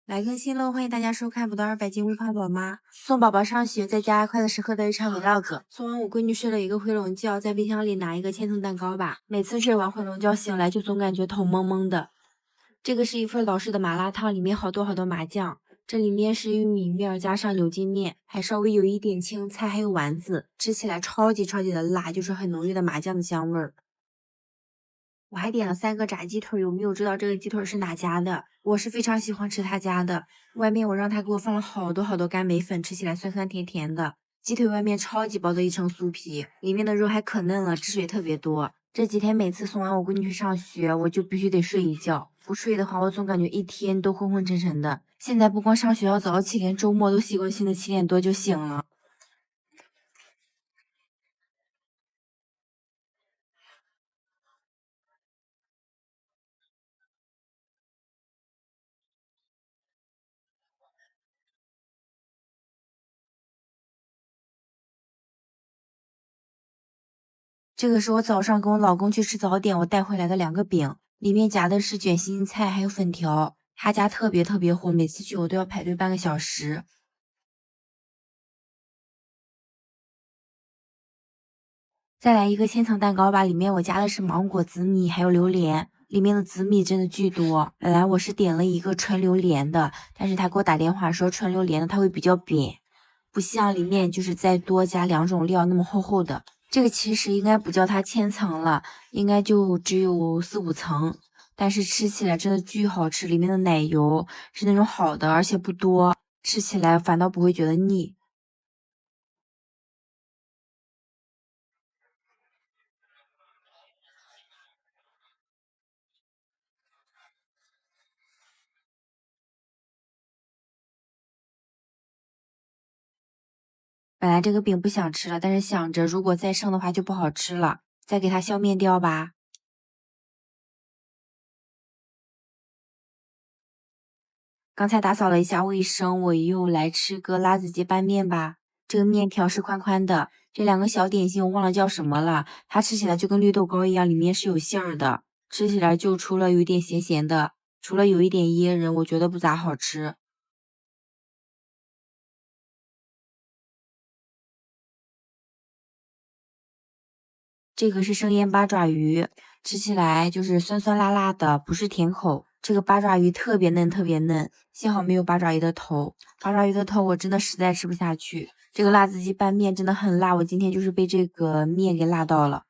来更新喽！欢迎大家收看《不到200斤微胖宝妈》。送宝宝上学，在家快乐时刻的日常 vlog。昨晚我闺女睡了一个回笼觉，在冰箱里拿一个千层蛋糕吧。每次睡完回笼觉醒来，就总感觉头蒙蒙的。这个是一份老式的麻辣烫，里面好多麻酱。这里面是玉米面加上牛筋面，还稍微有一点青菜，还有丸子，吃起来超级的辣，就是很浓郁的麻酱的香味儿。我还点了3个炸鸡腿，有没有知道这个鸡腿是哪家的？我是非常喜欢吃他家的。外面我让他给我放了好多干梅粉，吃起来酸甜的。鸡腿外面超级薄的一层酥皮，里面的肉还可嫩了，汁水特别多。这几天每次送完我闺女去上学，我就必须得睡一觉，不睡的话，我总感觉一天都昏沉的。现在不光上学要早起，连周末都习惯性的7点多就醒了。这个是我早上跟我老公去吃早点，我带回来的2个饼，里面夹的是卷心菜还有粉条。他家特别火，每次去我都要排队半个小时。再来一个千层蛋糕吧，里面我加的是芒果、紫米还有榴莲，里面的紫米真的巨多。本来我是点了一个纯榴莲的，但是他给我打电话说纯榴莲的它会比较扁，不像里面就是再多加2种料那么厚的。这个其实应该不叫它千层了，应该就只有4、5层，但是吃起来真的巨好吃，里面的奶油是那种好的，而且不多，吃起来反倒不会觉得腻。本来这个饼不想吃了，但是想着如果再剩的话就不好吃了，再给它消灭掉吧。刚才打扫了一下卫生，我又来吃个辣子鸡拌面吧。这个面条是宽宽的，这2个小点心我忘了叫什么了，它吃起来就跟绿豆糕一样，里面是有馅儿的，吃起来就除了有一点咸的，除了有一点噎人，我觉得不咋好吃。这个是生腌八爪鱼，吃起来就是酸辣的，不是甜口。这个八爪鱼特别嫩，幸好没有八爪鱼的头。八爪鱼的头我真的实在吃不下去。这个辣子鸡拌面真的很辣，我今天就是被这个面给辣到了。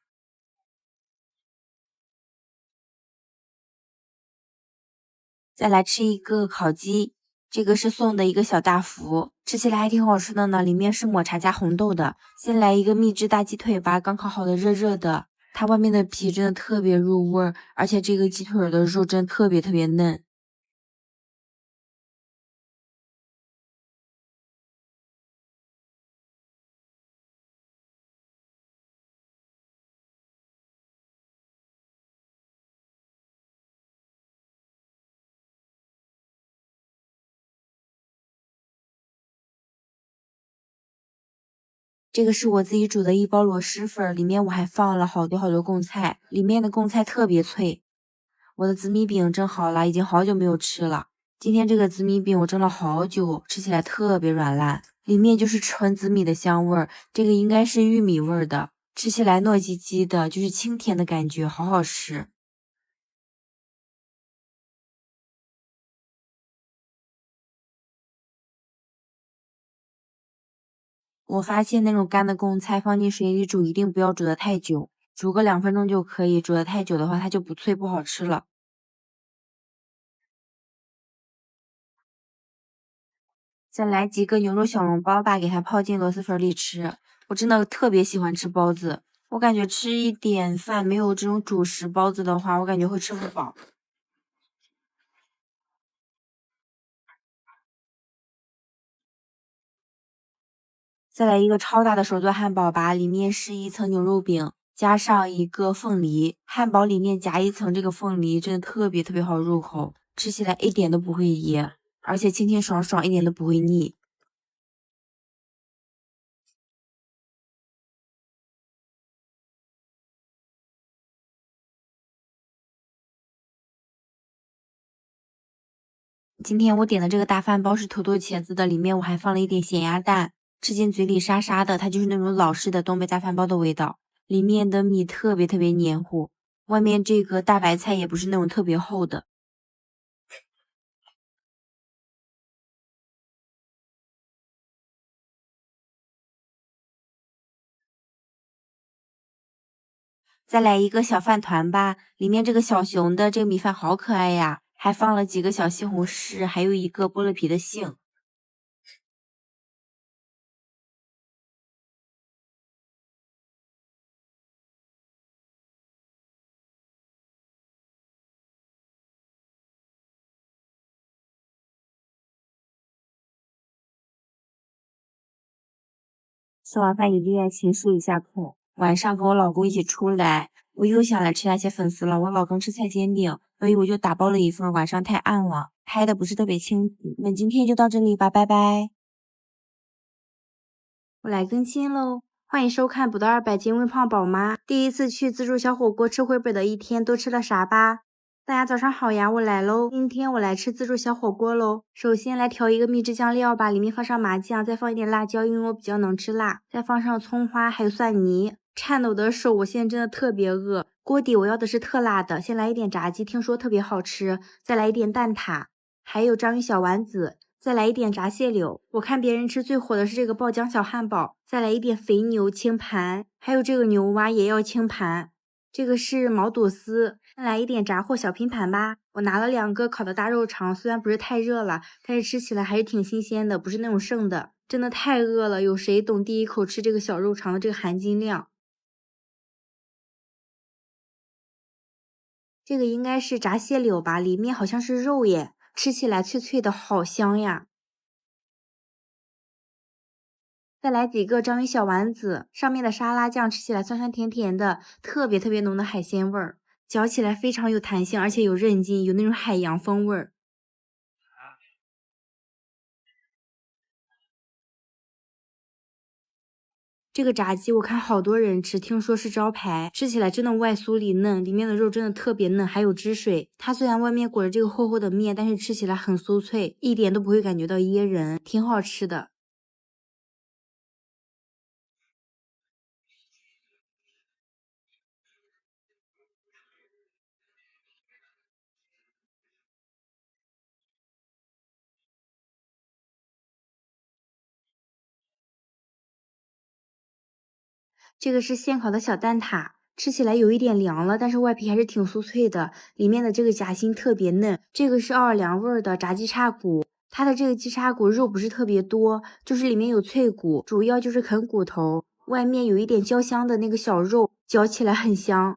再来吃一个烤鸡，这个是送的一个小大福，吃起来还挺好吃的呢，里面是抹茶加红豆的。先来一个秘制大鸡腿吧，刚烤好的热的。它外面的皮真的特别入味儿，而且这个鸡腿的肉真的特别嫩。这个是我自己煮的一包螺蛳粉，里面我还放了好多贡菜，里面的贡菜特别脆。我的紫米饼蒸好了，已经好久没有吃了。今天这个紫米饼我蒸了好久，吃起来特别软烂，里面就是纯紫米的香味儿。这个应该是玉米味儿的，吃起来糯叽叽的，就是清甜的感觉，好好吃。我发现那种干的贡菜放进水里煮，一定不要煮得太久，煮个2分钟就可以。煮得太久的话，它就不脆不好吃了。再来几个牛肉小笼包吧，给它泡进螺蛳粉里吃。我真的特别喜欢吃包子，我感觉吃一点饭没有这种主食包子的话，我感觉会吃不饱。再来一个超大的手做汉堡吧，里面是一层牛肉饼，加上一个凤梨，汉堡里面夹一层这个凤梨，真的特别好入口，吃起来一点都不会噎，而且清爽，一点都不会腻。今天我点的这个大饭包是土豆茄子的，里面我还放了一点咸鸭蛋，吃进嘴里沙沙的，它就是那种老式的东北大饭包的味道。里面的米特别特别黏糊，外面这个大白菜也不是那种特别厚的。再来一个小饭团吧，里面这个小熊的这个米饭好可爱呀，还放了几个小西红柿，还有一个剥了皮的杏。吃完饭一定要勤漱一下口。晚上和我老公一起出来，我又想来吃那些粉丝了。我老公吃菜煎饼，所以我就打包了一份。晚上太暗了，拍的不是特别清楚。那今天就到这里吧，拜拜。我来更新喽，欢迎收看不到200斤微胖宝妈第一次去自助小火锅吃回本的一天都吃了啥吧？大家早上好呀，我来喽！今天我来吃自助小火锅喽。首先来调一个秘制酱料吧，里面放上麻酱，再放一点辣椒，因为我比较能吃辣。再放上葱花，还有蒜泥。颤抖的手，我现在真的特别饿。锅底我要的是特辣的，先来一点炸鸡，听说特别好吃。再来一点蛋挞，还有章鱼小丸子。再来一点炸蟹柳，我看别人吃最火的是这个爆浆小汉堡。再来一点肥牛清盘，还有这个牛蛙也要清盘。这个是毛肚丝，再来一点炸货小拼盘吧。我拿了2个烤的大肉肠，虽然不是太热了，但是吃起来还是挺新鲜的，不是那种剩的。真的太饿了，有谁懂第一口吃这个小肉肠的这个含金量？这个应该是炸蟹柳吧，里面好像是肉耶，吃起来脆脆的，好香呀。再来几个章鱼小丸子，上面的沙拉酱吃起来酸酸甜甜的，特别特别浓的海鲜味儿，嚼起来非常有弹性，而且有韧劲，有那种海洋风味儿。这个炸鸡我看好多人吃，听说是招牌，吃起来真的外酥里嫩，里面的肉真的特别嫩，还有汁水。它虽然外面裹着这个厚厚的面，但是吃起来很酥脆，一点都不会感觉到噎人，挺好吃的。这个是现烤的小蛋挞，吃起来有一点凉了，但是外皮还是挺酥脆的，里面的这个夹心特别嫩。这个是奥尔良味儿的炸鸡叉骨，它的这个鸡叉骨肉不是特别多，就是里面有脆骨，主要就是啃骨头，外面有一点焦香的那个小肉，嚼起来很香。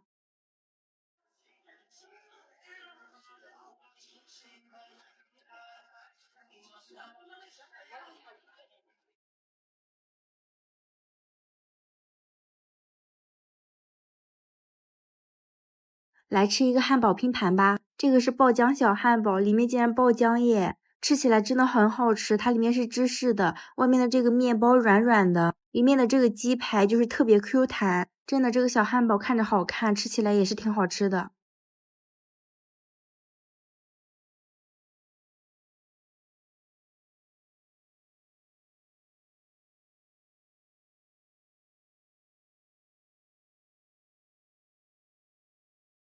来吃一个汉堡拼盘吧，这个是爆浆小汉堡，里面竟然爆浆耶！吃起来真的很好吃，它里面是芝士的，外面的这个面包软软的，里面的这个鸡排就是特别 Q 弹，真的这个小汉堡看着好看，吃起来也是挺好吃的。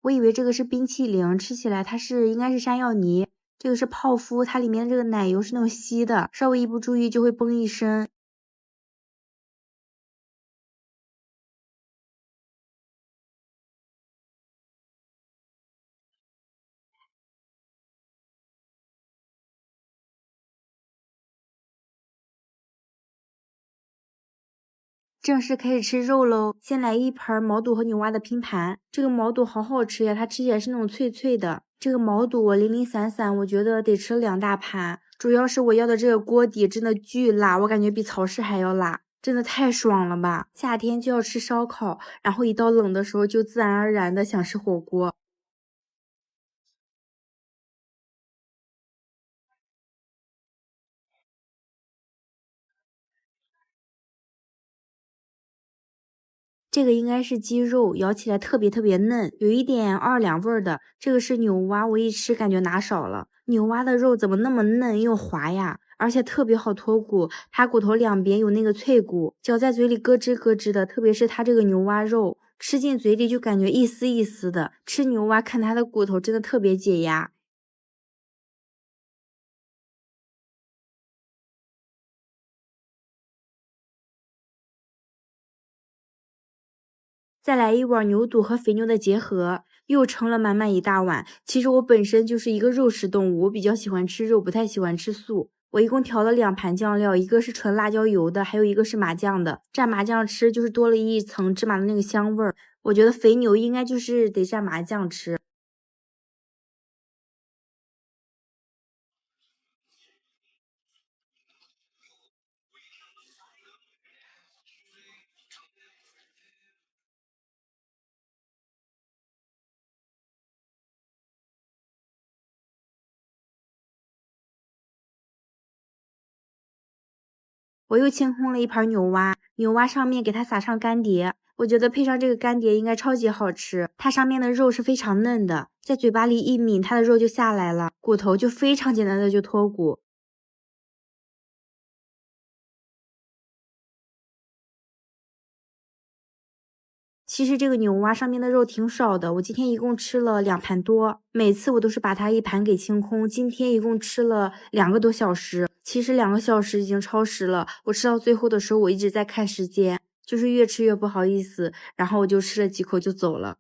我以为这个是冰淇淋，吃起来它是应该是山药泥，这个是泡芙，它里面的这个奶油是那种稀的，稍微一不注意就会崩一身。正式开始吃肉喽！先来一盘毛肚和牛蛙的拼盘，这个毛肚好好吃呀，它吃起来是那种脆脆的。这个毛肚我零零散散，我觉得得吃2大盘。主要是我要的这个锅底真的巨辣，我感觉比曹氏还要辣，真的太爽了吧！夏天就要吃烧烤，然后一到冷的时候就自然而然的想吃火锅。这个应该是鸡肉，咬起来特别特别嫩，有一点奥尔良味儿的。这个是牛蛙，我一吃感觉拿少了。牛蛙的肉怎么那么嫩又滑呀？而且特别好脱骨，它骨头两边有那个脆骨，嚼在嘴里咯吱咯吱的。特别是它这个牛蛙肉，吃进嘴里就感觉一丝一丝的。吃牛蛙看它的骨头真的特别解压。再来一碗牛肚和肥牛的结合，又盛了满满一大碗。其实我本身就是一个肉食动物，我比较喜欢吃肉，不太喜欢吃素。我一共调了2盘酱料，一个是纯辣椒油的，还有一个是麻酱的。蘸麻酱吃就是多了一层芝麻的那个香味儿。我觉得肥牛应该就是得蘸麻酱吃。我又清空了一盘牛蛙，牛蛙上面给它撒上干碟，我觉得配上这个干碟应该超级好吃。它上面的肉是非常嫩的，在嘴巴里一抿，它的肉就下来了，骨头就非常简单的就脱骨。其实这个牛蛙上面的肉挺少的，我今天一共吃了2盘多，每次我都是把它一盘给清空。今天一共吃了2个多小时，其实2个小时已经超时了。我吃到最后的时候，我一直在看时间，就是越吃越不好意思，然后我就吃了几口就走了。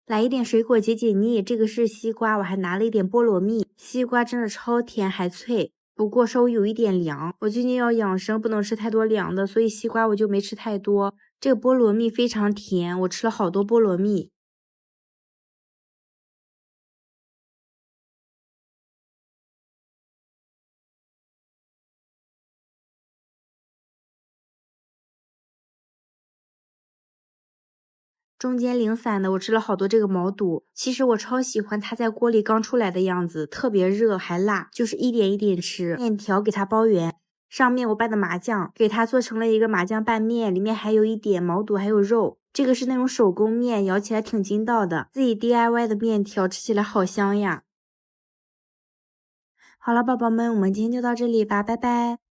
来一点水果解解腻，这个是西瓜，我还拿了一点菠萝蜜。西瓜真的超甜还脆，不过稍微有一点凉。我最近要养生，不能吃太多凉的，所以西瓜我就没吃太多。这个菠萝蜜非常甜，我吃了好多菠萝蜜。中间零散的，我吃了好多这个毛肚。其实我超喜欢它在锅里刚出来的样子，特别热还辣，就是一点一点吃。面条给它包圆，上面我拌的麻酱，给它做成了一个麻酱拌面，里面还有一点毛肚还有肉。这个是那种手工面，咬起来挺筋道的，自己 DIY 的面条吃起来好香呀。好了，宝宝们，我们今天就到这里吧，拜拜。